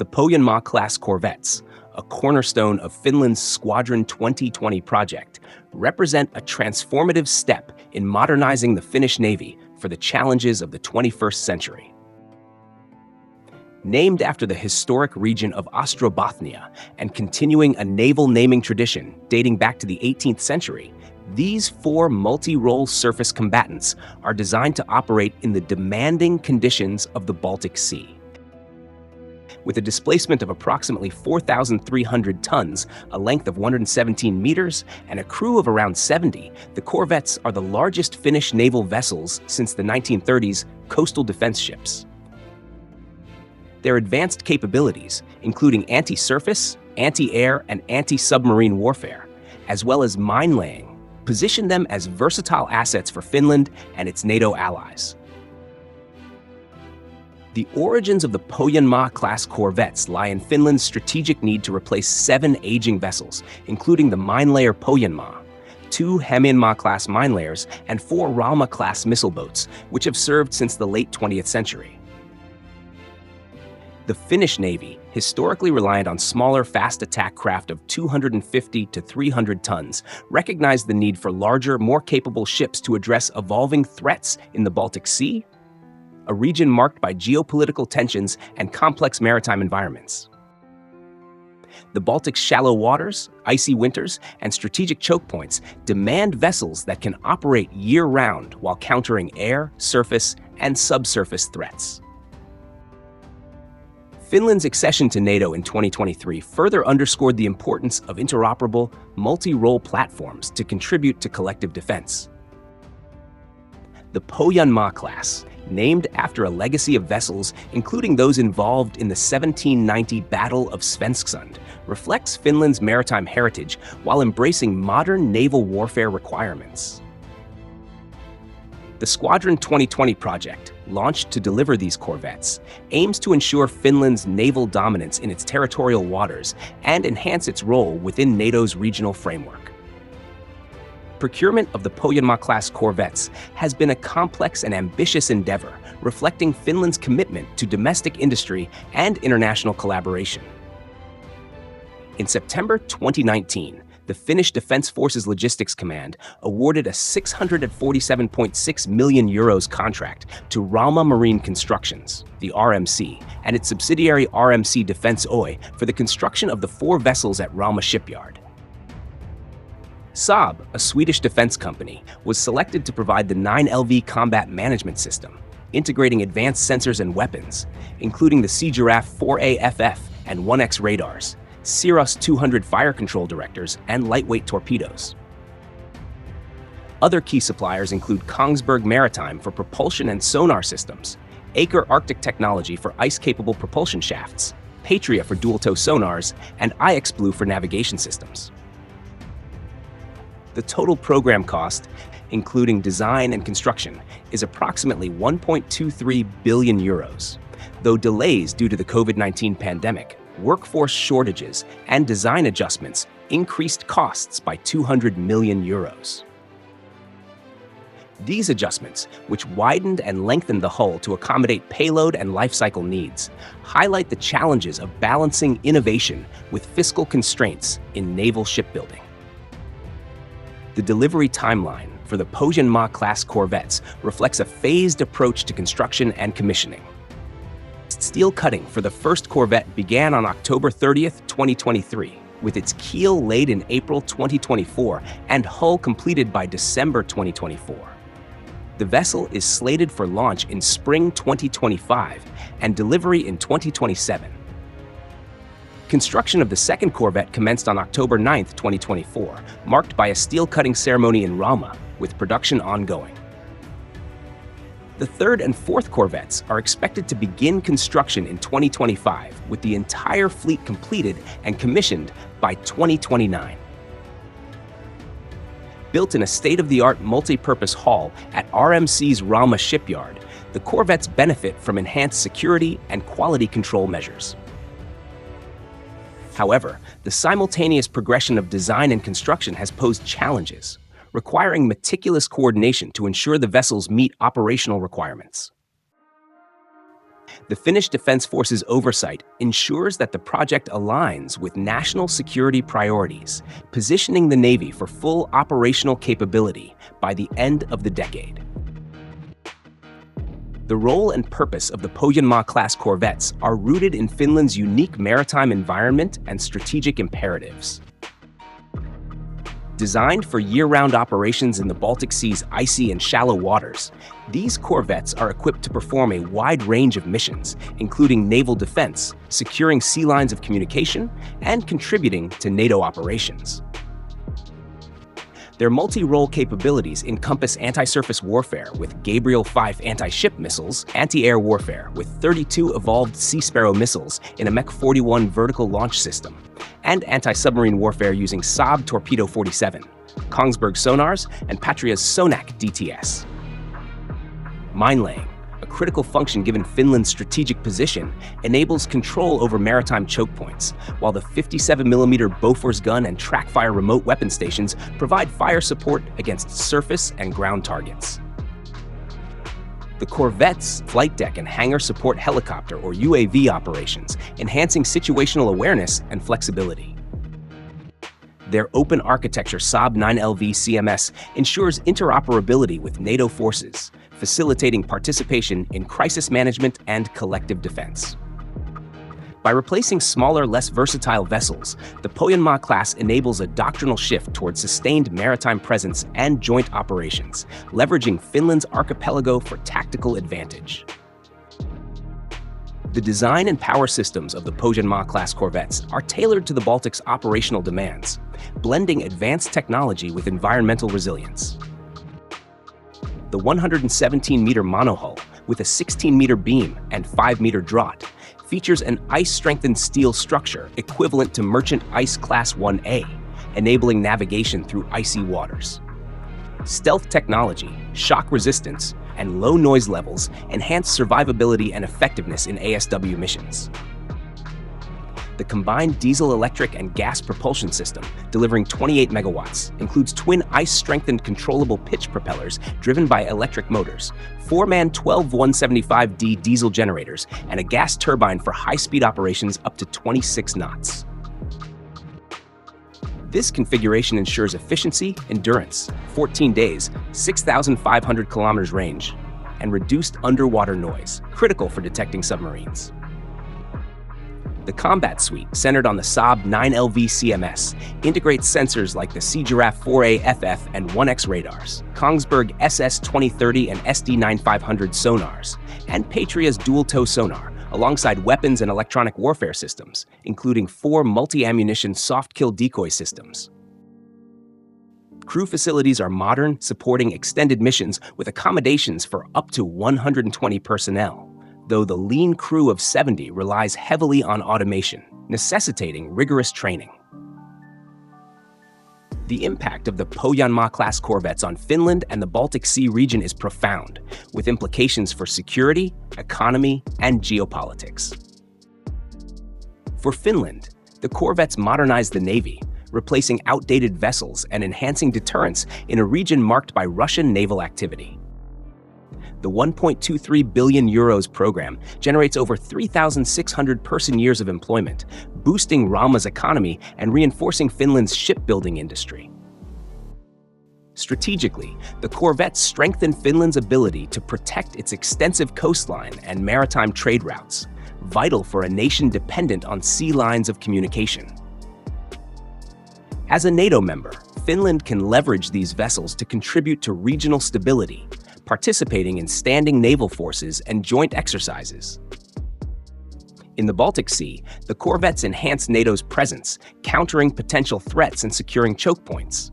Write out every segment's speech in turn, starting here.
The Pohjanmaa-Class corvettes, a cornerstone of Finland's Squadron 2020 project, represent a transformative step in modernizing the Finnish Navy for the challenges of the 21st century. Named after the historic region of Ostrobothnia and continuing a naval naming tradition dating back to the 18th century, these four multi-role surface combatants are designed to operate in the demanding conditions of the Baltic Sea. With a displacement of approximately 4,300 tons, a length of 117 meters, and a crew of around 70, the corvettes are the largest Finnish naval vessels since the 1930s coastal defense ships. Their advanced capabilities, including anti-surface, anti-air, and anti-submarine warfare, as well as mine-laying, position them as versatile assets for Finland and its NATO allies. The origins of the Pohjanmaa-class corvettes lie in Finland's strategic need to replace 7 aging vessels, including the mine-layer Pohjanmaa, 2 Hämeenmaa-class mine-layers, and 4 Rauma-class missile boats, which have served since the late 20th century. The Finnish Navy, historically reliant on smaller, fast attack craft of 250 to 300 tons, recognized the need for larger, more capable ships to address evolving threats in the Baltic Sea, a region marked by geopolitical tensions and complex maritime environments. The Baltic's shallow waters, icy winters, and strategic choke points demand vessels that can operate year-round while countering air, surface, and subsurface threats. Finland's accession to NATO in 2023 further underscored the importance of interoperable, multi-role platforms to contribute to collective defense. The Pohjanmaa-class, named after a legacy of vessels, including those involved in the 1790 Battle of Svensksund, reflects Finland's maritime heritage while embracing modern naval warfare requirements. The Squadron 2020 project, launched to deliver these corvettes, aims to ensure Finland's naval dominance in its territorial waters and enhance its role within NATO's regional framework. Procurement of the Pohjanmaa-class corvettes has been a complex and ambitious endeavor, reflecting Finland's commitment to domestic industry and international collaboration. In September 2019, the Finnish Defence Forces Logistics Command awarded a €647.6 million contract to Rauma Marine Constructions, the RMC, and its subsidiary RMC Defence Oy for the construction of the 4 vessels at Rauma shipyard. Saab, a Swedish defense company, was selected to provide the 9LV combat management system, integrating advanced sensors and weapons, including the Sea Giraffe 4A FF and 1X radars, Cirrus 200 fire control directors, and lightweight torpedoes. Other key suppliers include Kongsberg Maritime for propulsion and sonar systems, Aker Arctic Technology for ice-capable propulsion shafts, Patria for dual-tow sonars, and IXBlue for navigation systems. The total program cost, including design and construction, is approximately €1.23 billion. Though delays due to the COVID-19 pandemic, workforce shortages, and design adjustments increased costs by €200 million. These adjustments, which widened and lengthened the hull to accommodate payload and lifecycle needs, highlight the challenges of balancing innovation with fiscal constraints in naval shipbuilding. The delivery timeline for the Pohjanmaa-class corvettes reflects a phased approach to construction and commissioning. Steel cutting for the first corvette began on October 30, 2023, with its keel laid in April 2024 and hull completed by December 2024. The vessel is slated for launch in spring 2025 and delivery in 2027. Construction of the second corvette commenced on October 9, 2024, marked by a steel cutting ceremony in Rauma, with production ongoing. The third and fourth corvettes are expected to begin construction in 2025, with the entire fleet completed and commissioned by 2029. Built in a state-of-the-art multi-purpose hall at RMC's Rauma shipyard, the corvettes benefit from enhanced security and quality control measures. However, the simultaneous progression of design and construction has posed challenges, requiring meticulous coordination to ensure the vessels meet operational requirements. The Finnish Defence Forces oversight ensures that the project aligns with national security priorities, positioning the Navy for full operational capability by the end of the decade. The role and purpose of the Pohjanmaa-class corvettes are rooted in Finland's unique maritime environment and strategic imperatives. Designed for year-round operations in the Baltic Sea's icy and shallow waters, these corvettes are equipped to perform a wide range of missions, including naval defense, securing sea lines of communication, and contributing to NATO operations. Their multi-role capabilities encompass anti-surface warfare with Gabriel 5 anti-ship missiles, anti-air warfare with 32 evolved Sea Sparrow missiles in a Mech 41 vertical launch system, and anti-submarine warfare using Saab Torpedo 47, Kongsberg sonars, and Patria's Sonak DTS. Mine laying, a critical function given Finland's strategic position, enables control over maritime choke points, while the 57mm Bofors gun and track-fire remote weapon stations provide fire support against surface and ground targets. The corvette's flight deck and hangar support helicopter or UAV operations, enhancing situational awareness and flexibility. Their open architecture Saab 9LV CMS ensures interoperability with NATO forces, facilitating participation in crisis management and collective defense. By replacing smaller, less versatile vessels, the Pohjanmaa-class enables a doctrinal shift towards sustained maritime presence and joint operations, leveraging Finland's archipelago for tactical advantage. The design and power systems of the Pohjanmaa-class corvettes are tailored to the Baltic's operational demands, blending advanced technology with environmental resilience. The 117-meter monohull, with a 16-meter beam and 5-meter draught, features an ice-strengthened steel structure equivalent to Merchant Ice Class 1A, enabling navigation through icy waters. Stealth technology, shock resistance, and low noise levels enhance survivability and effectiveness in ASW missions. The combined diesel-electric and gas propulsion system, delivering 28 megawatts, includes twin ice-strengthened controllable pitch propellers driven by electric motors, 4-man 12 175D diesel generators, and a gas turbine for high-speed operations up to 26 knots. This configuration ensures efficiency, endurance, 14 days, 6,500 kilometers range, and reduced underwater noise, critical for detecting submarines. The combat suite, centered on the Saab 9LV CMS, integrates sensors like the Sea Giraffe 4A FF and 1X radars, Kongsberg SS-2030 and SD-9500 sonars, and Patria's dual-tow sonar, alongside weapons and electronic warfare systems, including 4 multi-ammunition soft-kill decoy systems. Crew facilities are modern, supporting extended missions with accommodations for up to 120 personnel, though the lean crew of 70 relies heavily on automation, necessitating rigorous training. The impact of the Pohjanmaa-class corvettes on Finland and the Baltic Sea region is profound, with implications for security, economy, and geopolitics. For Finland, the corvettes modernize the Navy, replacing outdated vessels and enhancing deterrence in a region marked by Russian naval activity. The 1.23 billion euros program generates over 3,600 person-years of employment, boosting Rauma's economy and reinforcing Finland's shipbuilding industry. Strategically, the corvettes strengthen Finland's ability to protect its extensive coastline and maritime trade routes, vital for a nation dependent on sea lines of communication. As a NATO member, Finland can leverage these vessels to contribute to regional stability, participating in standing naval forces and joint exercises. In the Baltic Sea, the corvettes enhance NATO's presence, countering potential threats and securing choke points.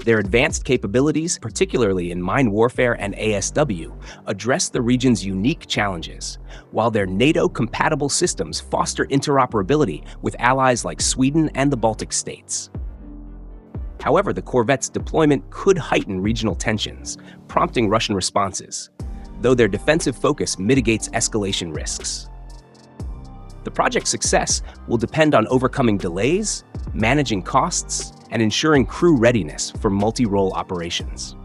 Their advanced capabilities, particularly in mine warfare and ASW, address the region's unique challenges, while their NATO-compatible systems foster interoperability with allies like Sweden and the Baltic states. However, the corvette's deployment could heighten regional tensions, prompting Russian responses, though their defensive focus mitigates escalation risks. The project's success will depend on overcoming delays, managing costs, and ensuring crew readiness for multi-role operations.